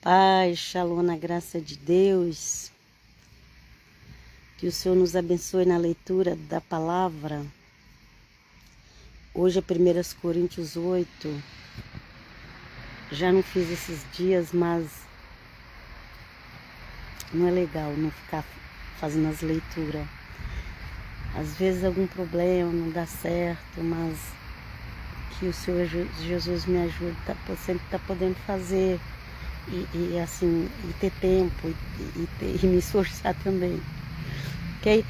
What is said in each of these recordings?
paz, shalom na graça de Deus. Que o Senhor nos abençoe na leitura da palavra. Hoje é 1 Coríntios 8. Já não fiz esses dias, mas não é legal não ficar fazendo as leituras. Às vezes algum problema não dá certo, mas que o Senhor Jesus me ajude, sempre tá podendo fazer e assim, e ter tempo e me esforçar também, ok?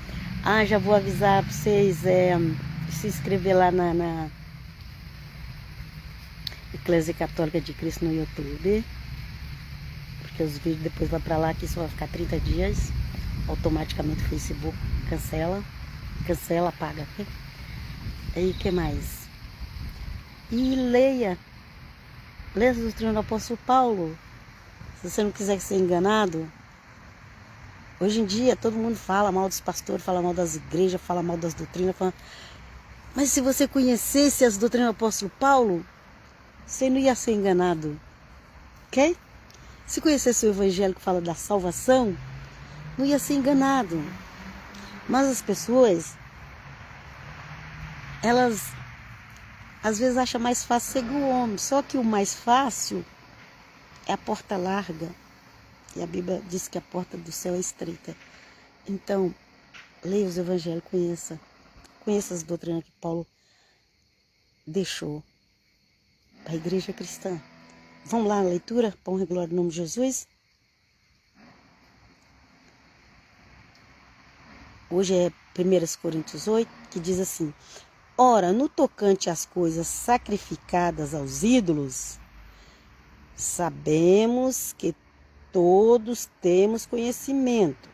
Já vou avisar para vocês se inscrever lá na Eclésia Católica de Cristo no YouTube, porque os vídeos depois vão para lá, que isso vai ficar 30 dias, automaticamente o Facebook cancela, apaga, ok? Aí, que mais? E leia a doutrina do apóstolo Paulo, se você não quiser ser enganado. Hoje em dia todo mundo fala mal dos pastores, fala mal das igrejas, fala mal das doutrinas, mas se você conhecesse as doutrinas do apóstolo Paulo, você não ia ser enganado, ok? Se conhecesse o evangelho que fala da salvação, não ia ser enganado. Mas as pessoas, elas às vezes acham mais fácil seguir o homem, só que o mais fácil é a porta larga, e a Bíblia diz que a porta do céu é estreita. Então, leia os evangelhos, conheça as doutrinas que Paulo deixou para a igreja cristã. Vamos lá na leitura, para honra e glória do nome de Jesus. Hoje é 1 Coríntios 8, que diz assim: ora, no tocante às coisas sacrificadas aos ídolos, sabemos que todos temos conhecimento.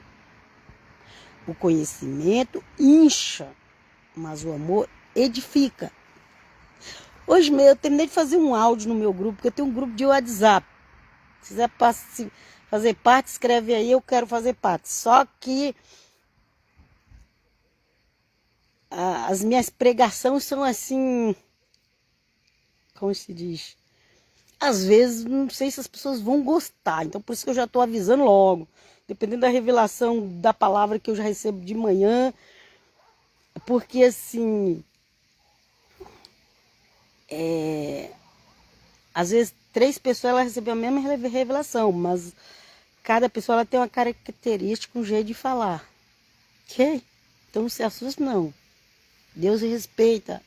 O conhecimento incha, mas o amor edifica. Hoje mesmo eu terminei de fazer um áudio no meu grupo, porque eu tenho um grupo de WhatsApp. Se quiser fazer parte, escreve aí, eu quero fazer parte. Só que as minhas pregações são assim, como se diz? Às vezes, não sei se as pessoas vão gostar, então por isso que eu já estou avisando logo. Dependendo da revelação da palavra que eu já recebo de manhã, porque assim, às vezes 3 pessoas ela recebeu a mesma revelação, mas cada pessoa ela tem uma característica, um jeito de falar, ok? Então não se assuste não. Deus respeita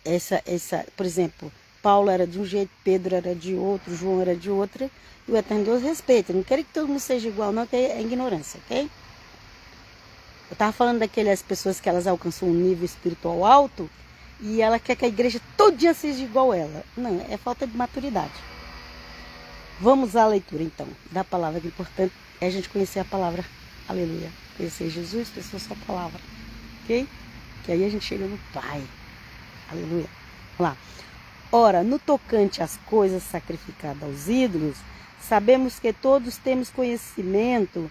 essa, por exemplo, Paulo era de um jeito, Pedro era de outro, João era de outra, e o Eterno Deus respeita. Não quero que todo mundo seja igual, não, que é ignorância, ok? Eu estava falando daquelas pessoas que elas alcançam um nível espiritual alto e ela quer que a igreja todo dia seja igual a ela. Não, é falta de maturidade. Vamos à leitura, então, da palavra. O importante é a gente conhecer a palavra. Aleluia. Conhecer Jesus, conhecer a sua palavra, ok? Que aí a gente chega no Pai. Aleluia. Vamos lá. Ora, no tocante às coisas sacrificadas aos ídolos, sabemos que todos temos conhecimento,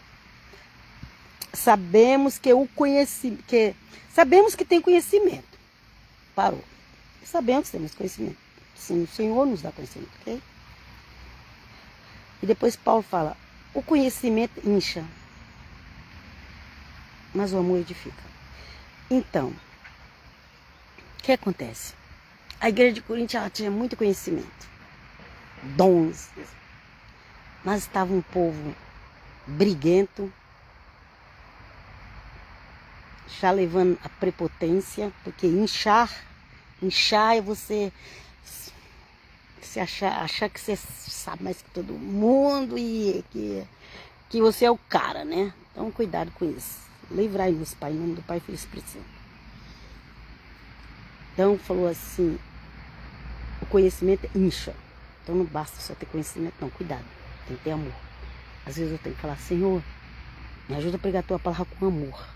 sabemos que sabemos que tem conhecimento. Parou. Sabemos que temos conhecimento. Sim, o Senhor nos dá conhecimento, ok? E depois Paulo fala, o conhecimento incha, mas o amor edifica. Então, o que acontece? A igreja de Coríntios ela tinha muito conhecimento, dons, mas estava um povo briguento, já levando a prepotência, porque inchar é você achar que você sabe mais que todo mundo e que você é o cara, né? Então cuidado com isso. Livrai-nos, Pai, em nome do Pai, Filho e Espírito Santo. Então falou assim, o conhecimento incha. Então não basta só ter conhecimento, não. Cuidado, tem que ter amor. Às vezes eu tenho que falar, Senhor, me ajuda a pregar a tua palavra com amor.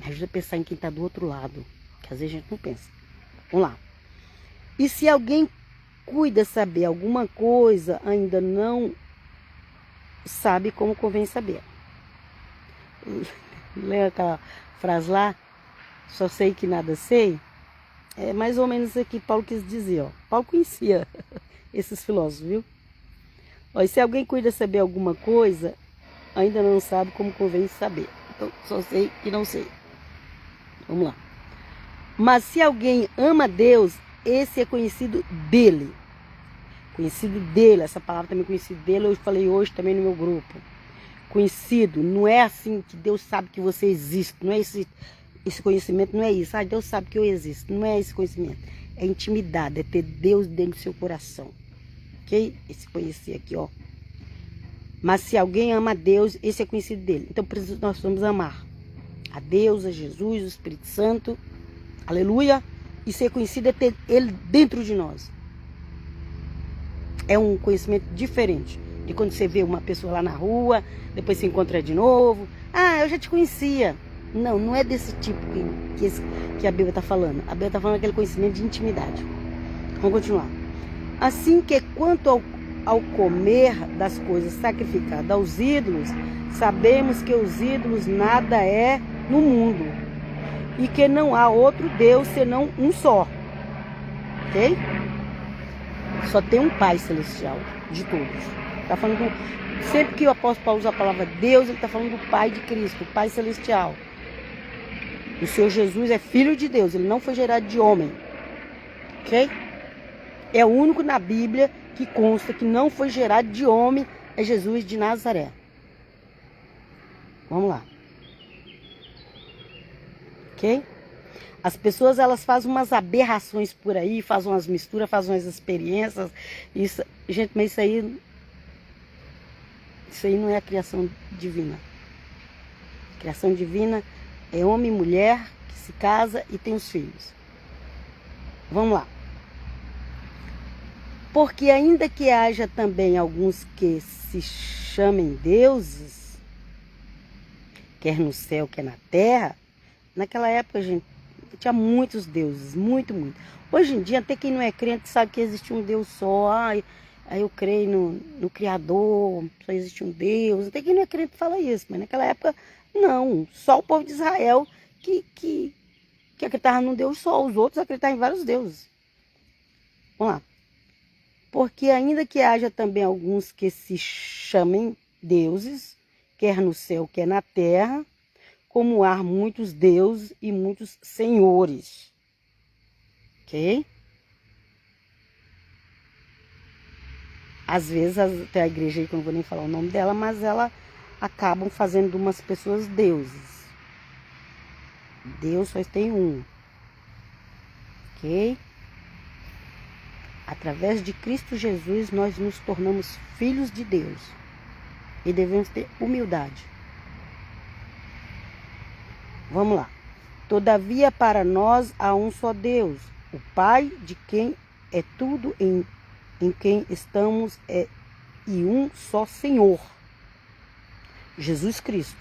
Me ajuda a pensar em quem está do outro lado, que às vezes a gente não pensa. Vamos lá. E se alguém cuida saber alguma coisa, ainda não sabe como convém saber. Lembra aquela frase lá? Só sei que nada sei. É mais ou menos isso que Paulo quis dizer, ó. Paulo conhecia. esses filósofos, viu? Ó, e se alguém cuida saber alguma coisa, ainda não sabe como convém saber. Então, só sei que não sei. Vamos lá. Mas se alguém ama Deus, esse é conhecido dele. Conhecido dele, essa palavra também é conhecido dele, eu falei hoje também no meu grupo. Conhecido, não é assim que Deus sabe que você existe, não é esse conhecimento, não é isso. Ah, Deus sabe que eu existo, não é esse conhecimento. É intimidade, é ter Deus dentro do seu coração. Ok? Esse conhecer aqui, ó. Mas se alguém ama a Deus, esse é conhecido dele. Então, por isso nós vamos amar a Deus, a Jesus, o Espírito Santo. Aleluia. E ser conhecido é ter ele dentro de nós. É um conhecimento diferente de quando você vê uma pessoa lá na rua, depois se encontra de novo. Ah, eu já te conhecia. Não, não é desse tipo que a Bíblia está falando. A Bíblia está falando aquele conhecimento de intimidade. Vamos continuar. Assim que quanto ao comer das coisas sacrificadas aos ídolos, sabemos que os ídolos nada é no mundo e que não há outro Deus senão um só. Ok? Só tem um Pai Celestial de todos. Tá falando sempre que o apóstolo Paulo usa a palavra Deus, ele está falando do Pai de Cristo, o Pai Celestial. O Senhor Jesus é Filho de Deus, ele não foi gerado de homem. Ok? É o único na Bíblia que consta que não foi gerado de homem, é Jesus de Nazaré. Vamos lá. Ok? As pessoas, elas fazem umas aberrações por aí, fazem umas misturas, fazem umas experiências. Isso, gente, mas isso aí não é a criação divina. A criação divina é homem e mulher que se casa e tem os filhos. Vamos lá. Porque ainda que haja também alguns que se chamem deuses, quer no céu, quer na terra, naquela época, gente, tinha muitos deuses, muito. Hoje em dia, até quem não é crente sabe que existe um Deus só. Aí eu creio no Criador, só existe um Deus. Até quem não é crente fala isso, mas naquela época, não. Só o povo de Israel que acreditava num Deus só. Os outros acreditavam em vários deuses. Vamos lá. Porque ainda que haja também alguns que se chamem deuses, quer no céu, quer na terra, como há muitos deuses e muitos senhores. Ok? Às vezes tem a igreja aí que eu não vou nem falar o nome dela, mas ela acabam fazendo de umas pessoas deuses. Deus só tem um. Ok? Através de Cristo Jesus, nós nos tornamos filhos de Deus. E devemos ter humildade. Vamos lá. Todavia, para nós há um só Deus, o Pai, de quem é tudo, em quem estamos, e um só Senhor, Jesus Cristo.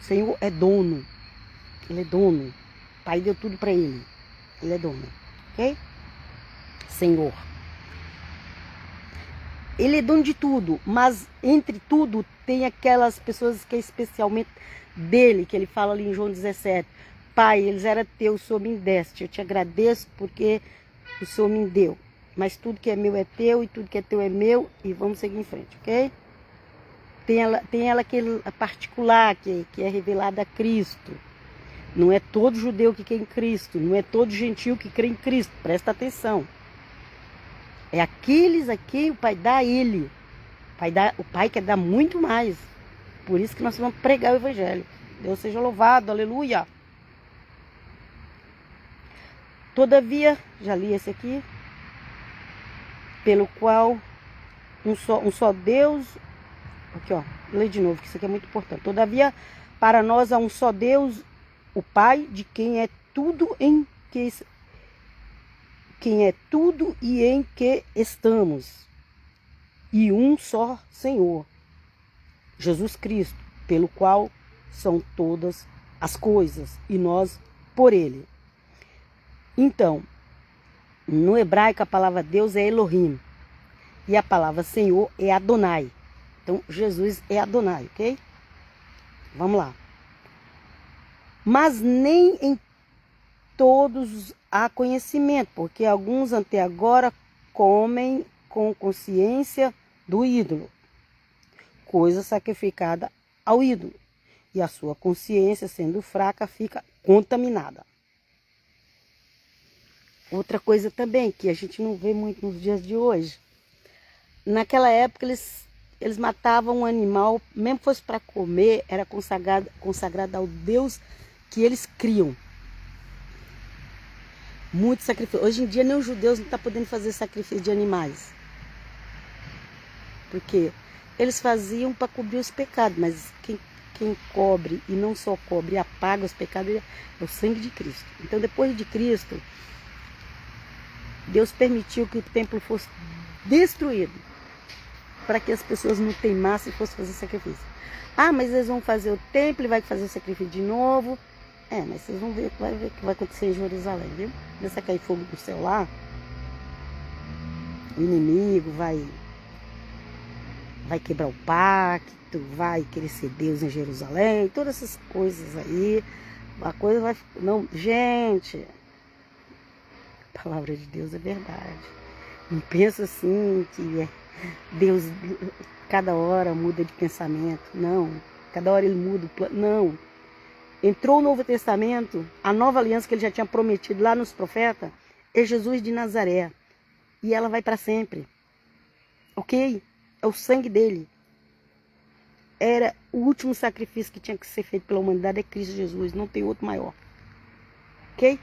O Senhor é dono. Ele é dono. O Pai deu tudo para ele. Ele é dono. Ok? Senhor. Ele é dono de tudo, mas entre tudo tem aquelas pessoas que é especialmente dele, que ele fala ali em João 17. Pai, eles eram teus, o Senhor me deste. Eu te agradeço porque o Senhor me deu. Mas tudo que é meu é teu e tudo que é teu é meu e vamos seguir em frente, ok? Tem ela aquele particular que é revelada a Cristo. Não é todo judeu que crê em Cristo, não é todo gentil que crê em Cristo. Presta atenção. É aqueles a quem o Pai dá a ele. O Pai quer dar muito mais. Por isso que nós vamos pregar o Evangelho. Deus seja louvado, aleluia. Todavia, já li esse aqui. Pelo qual um só Deus. Aqui, ó, lê de novo, que isso aqui é muito importante. Todavia, para nós há um só Deus, o Pai, de quem é tudo e em que estamos, e um só Senhor, Jesus Cristo, pelo qual são todas as coisas, e nós por ele. Então, no hebraico a palavra Deus é Elohim, e a palavra Senhor é Adonai. Então, Jesus é Adonai, ok? Vamos lá. Mas nem em todos há conhecimento, porque alguns até agora comem com consciência do ídolo, coisa sacrificada ao ídolo, e a sua consciência, sendo fraca, fica contaminada. Outra coisa também que a gente não vê muito nos dias de hoje. Naquela época eles matavam um animal, mesmo que fosse para comer, era consagrado ao Deus que eles criam. Muito sacrifício. Hoje em dia nem os judeus não estão podendo fazer sacrifício de animais. Porque eles faziam para cobrir os pecados, mas quem cobre e não só cobre e apaga os pecados é o sangue de Cristo. Então depois de Cristo, Deus permitiu que o templo fosse destruído para que as pessoas não teimassem e fossem fazer sacrifício. Ah, mas eles vão fazer o templo e vai fazer o sacrifício de novo. Mas vocês vão ver o que vai acontecer em Jerusalém, viu? Começa a cair fogo do céu lá, o inimigo vai quebrar o pacto, vai querer ser Deus em Jerusalém, todas essas coisas aí. A coisa vai... Não, gente, a palavra de Deus é verdade. Não pensa assim que Deus cada hora muda de pensamento. Não, cada hora ele muda o plano. Não. Entrou o Novo Testamento, a nova aliança que ele já tinha prometido lá nos profetas, é Jesus de Nazaré. E ela vai para sempre. Ok? É o sangue dele. Era o último sacrifício que tinha que ser feito pela humanidade, é Cristo Jesus. Não tem outro maior. Ok?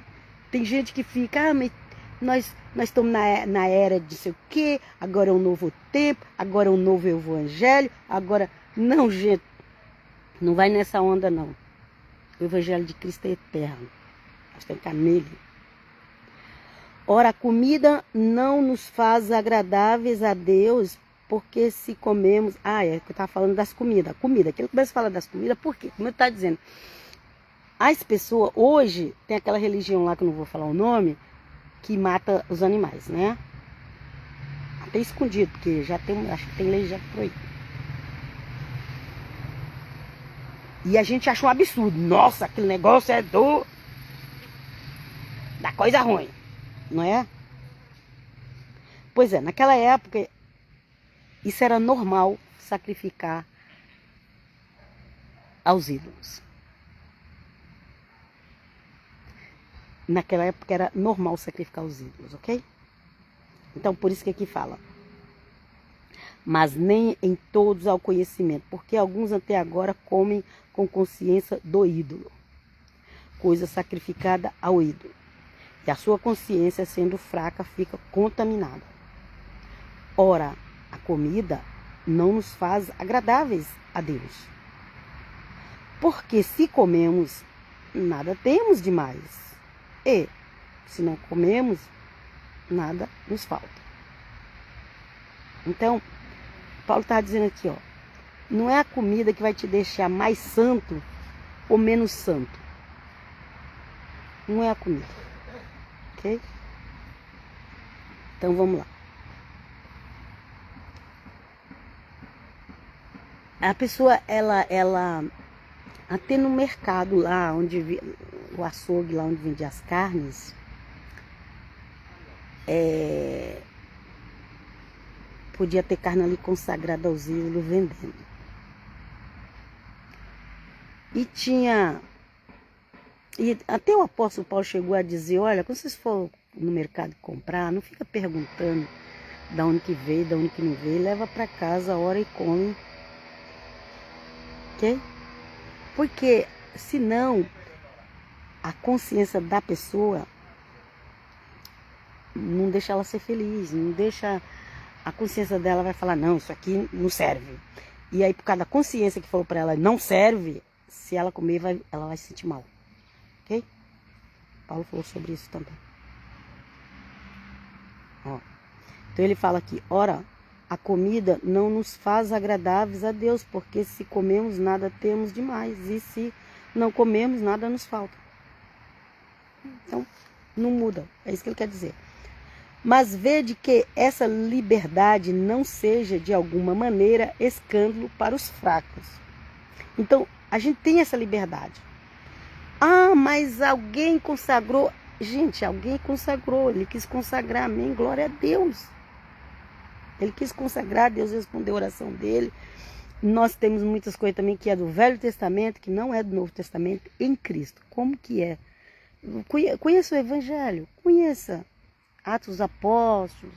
Tem gente que fica, mas nós estamos na era de sei o quê, agora é um novo tempo, agora é um novo evangelho, agora... Não, gente, não vai nessa onda não. O evangelho de Cristo é eterno. Nós temos que ficar nele. Ora, a comida não nos faz agradáveis a Deus, porque se comemos... é que eu estava falando das comidas. Comida, que ele começa a falar das comidas, por quê? Como eu estava dizendo, as pessoas, hoje, tem aquela religião lá, que eu não vou falar o nome, que mata os animais, né? Até escondido, porque já tem, acho que tem lei já por aí. E a gente acha um absurdo. Nossa, aquele negócio é da coisa ruim, não é? Pois é, naquela época, isso era normal, sacrificar aos ídolos. Naquela época era normal sacrificar os ídolos, ok? Então, por isso que aqui fala. Mas nem em todos há o conhecimento, porque alguns até agora comem com consciência do ídolo, coisa sacrificada ao ídolo, e a sua consciência, sendo fraca, fica contaminada. Ora, a comida não nos faz agradáveis a Deus, porque se comemos, nada temos demais, e se não comemos, nada nos falta. Então, Paulo está dizendo aqui, ó, não é a comida que vai te deixar mais santo ou menos santo. Não é a comida. Ok? Então vamos lá. A pessoa, ela até no mercado lá, onde o açougue lá onde vendia as carnes, podia ter carne ali consagrada aos ídolos vendendo. E até o apóstolo Paulo chegou a dizer, olha, quando vocês for no mercado comprar, não fica perguntando de onde que veio, de onde que não veio, leva para casa, ora e come. Ok? Porque senão a consciência da pessoa não deixa ela ser feliz, não deixa... A consciência dela vai falar, não, isso aqui não serve. E aí, por causa da consciência que falou para ela, não serve, se ela comer, ela vai se sentir mal. Ok? Paulo falou sobre isso também. Ó. Então ele fala aqui, ora, a comida não nos faz agradáveis a Deus, porque se comemos, nada temos demais. E se não comemos, nada nos falta. Então, não muda. É isso que ele quer dizer. Mas vede que essa liberdade não seja de alguma maneira escândalo para os fracos. Então, a gente tem essa liberdade. Ah, mas alguém consagrou. Gente, alguém consagrou, ele quis consagrar, amém, glória a Deus. Ele quis consagrar, Deus respondeu a oração dele. Nós temos muitas coisas também que é do Velho Testamento, que não é do Novo Testamento, em Cristo. Como que é? Conheça o Evangelho, conheça Atos dos Apóstolos,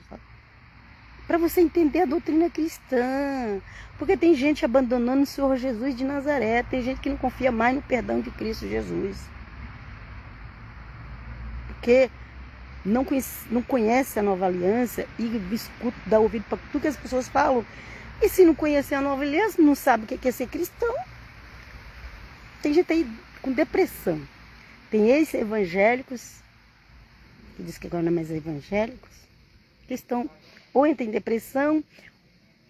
para você entender a doutrina cristã. Porque tem gente abandonando o Senhor Jesus de Nazaré, tem gente que não confia mais no perdão de Cristo Jesus. Porque não conhece a nova aliança e escuta, dá ouvido para tudo que as pessoas falam. E se não conhecer a nova aliança, não sabe o que é ser cristão. Tem gente aí com depressão. Tem ex-evangélicos, que diz que agora não é mais evangélicos, que estão ou entram em depressão,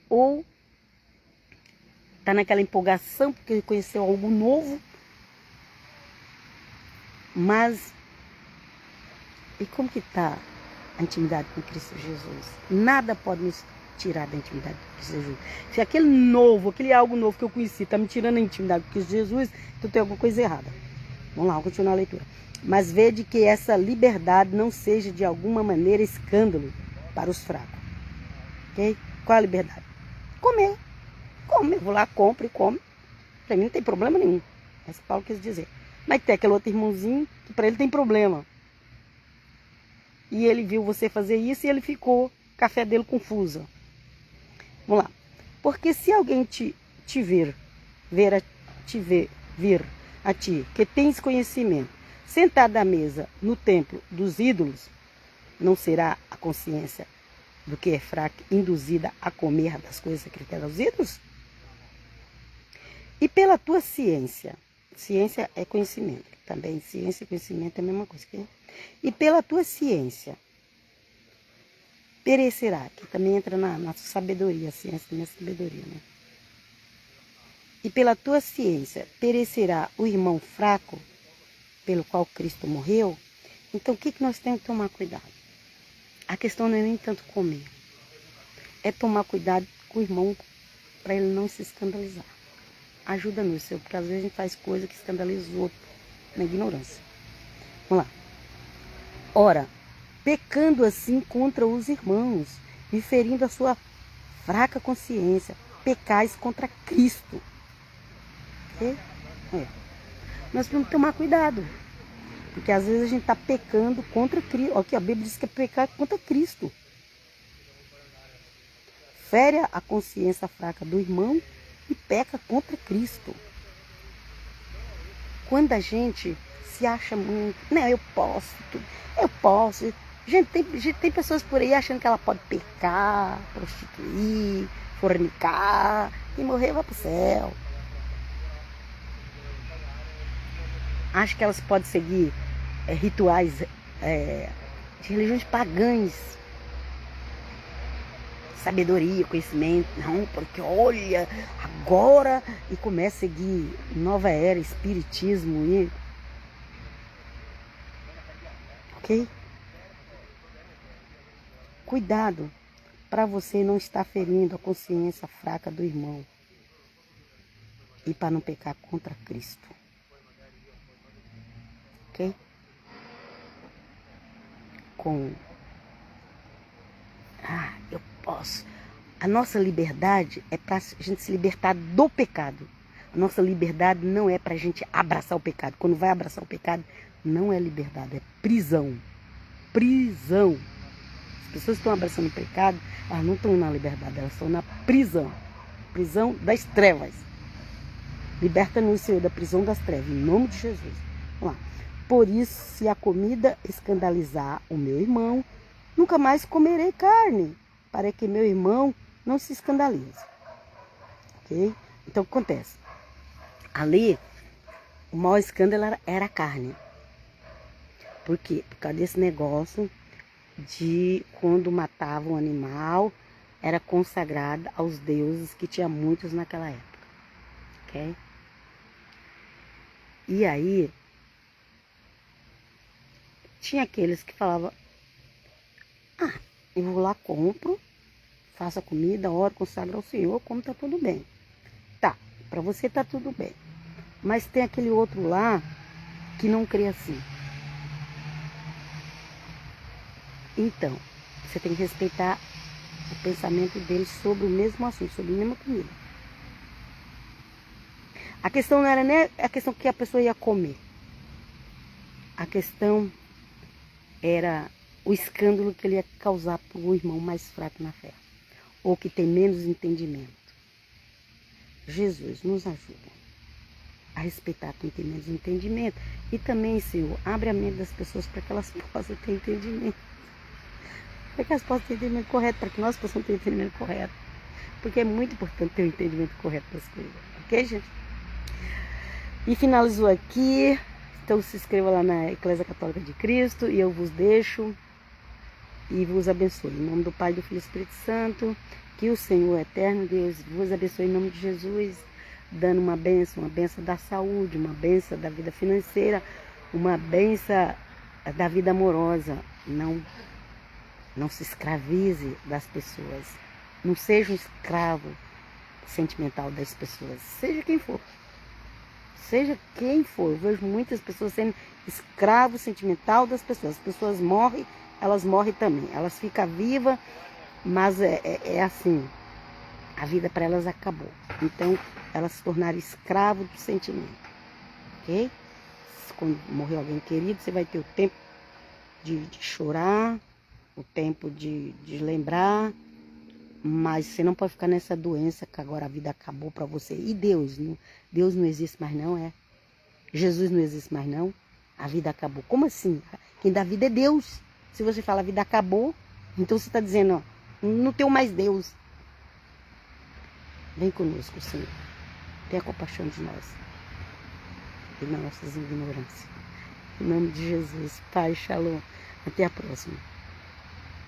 ou está naquela empolgação porque conheceu algo novo. Mas, e como que está a intimidade com Cristo Jesus? Nada pode nos tirar da intimidade com Cristo Jesus. Se aquele novo, aquele algo novo que eu conheci, está me tirando a intimidade com Cristo Jesus, então tem alguma coisa errada. Vamos lá, vamos continuar a leitura. Mas vede que essa liberdade não seja de alguma maneira escândalo para os fracos. Ok? Qual a liberdade? Comer. Come. Eu vou lá, compro e come. Para mim não tem problema nenhum. É isso que Paulo quis dizer. Mas tem aquele outro irmãozinho que para ele tem problema. E ele viu você fazer isso e ele ficou, café dele confusa. Vamos lá. Porque se alguém te vir a ti, que tens conhecimento, sentado à mesa no templo dos ídolos, não será a consciência do que é fraca induzida a comer das coisas sacrificadas aos ídolos? E pela tua ciência é conhecimento, também ciência e conhecimento é a mesma coisa. E pela tua ciência perecerá, que também entra na sabedoria, a ciência também é sabedoria, né? E pela tua ciência perecerá o irmão fraco, pelo qual Cristo morreu. Então o que nós temos que tomar cuidado? A questão não é nem tanto comer, é tomar cuidado com o irmão para ele não se escandalizar. Ajuda-nos, Senhor, porque às vezes a gente faz coisa que escandaliza o outro na ignorância. Vamos lá. Ora, pecando assim contra os irmãos e ferindo a sua fraca consciência, pecais contra Cristo. Nós temos que tomar cuidado, porque às vezes a gente está pecando contra Cristo. Aqui a Bíblia diz que é pecar contra Cristo. Fere a consciência fraca do irmão e peca contra Cristo. Quando a gente se acha muito, não, eu posso. Gente, tem pessoas por aí achando que ela pode pecar, prostituir, fornicar e morrer vai para o céu. Acho que elas podem seguir rituais de religiões pagãs. Sabedoria, conhecimento. Não, porque olha, agora... E começa a seguir nova era, espiritismo. Ok? Cuidado para você não estar ferindo a consciência fraca do irmão. E para não pecar contra Cristo. Ok? Eu posso. A nossa liberdade é para a gente se libertar do pecado. A nossa liberdade não é para a gente abraçar o pecado. Quando vai abraçar o pecado, não é liberdade, é prisão. Prisão. As pessoas que estão abraçando o pecado, elas não estão na liberdade, elas estão na prisão. Prisão das trevas. Liberta-nos, Senhor, da prisão das trevas, em nome de Jesus. Vamos lá. Por isso, se a comida escandalizar o meu irmão, nunca mais comerei carne, para que meu irmão não se escandalize. Ok? Então, o que acontece? Ali, o maior escândalo era a carne. Por quê? Por causa desse negócio de quando matava um animal, era consagrada aos deuses, que tinha muitos naquela época. Ok? E aí, tinha aqueles que falavam, eu vou lá, compro, faço a comida, oro, consagro ao Senhor, como tá tudo bem. Tá, para você tá tudo bem. Mas tem aquele outro lá que não crê assim. Então, você tem que respeitar o pensamento deles sobre o mesmo assunto, sobre a mesma comida. A questão não era nem a questão que a pessoa ia comer. A questão era o escândalo que ele ia causar para o irmão mais fraco na fé, ou que tem menos entendimento. Jesus nos ajuda a respeitar quem tem menos entendimento. E também, Senhor, abre a mente das pessoas para que elas possam ter entendimento. Para que elas possam ter entendimento correto, para que nós possamos ter entendimento correto. Porque é muito importante ter o entendimento correto das coisas. Ok, gente? E finalizou aqui. Então se inscreva lá na Eclésia Católica de Cristo e eu vos deixo e vos abençoe. Em nome do Pai, do Filho e do Espírito Santo, que o Senhor eterno Deus vos abençoe em nome de Jesus, dando uma bênção da saúde, uma bênção da vida financeira, uma bênção da vida amorosa. Não se escravize das pessoas. Não seja um escravo sentimental das pessoas. Seja quem for. Seja quem for. Eu vejo muitas pessoas sendo escravo sentimental das pessoas. As pessoas morrem, elas morrem também. Elas ficam vivas, mas é assim. A vida para elas acabou. Então, elas se tornaram escravos do sentimento. Ok? Quando morrer alguém querido, você vai ter o tempo de chorar, o tempo de lembrar, mas você não pode ficar nessa doença que agora a vida acabou para você. E Deus não existe mais não, é? Jesus não existe mais não? A vida acabou. Como assim? Quem dá vida é Deus. Se você fala a vida acabou, então você está dizendo, ó, não tenho mais Deus. Vem conosco, Senhor. Tenha compaixão de nós e nas nossas ignorâncias. Em nome de Jesus. Pai, shalom. Até a próxima.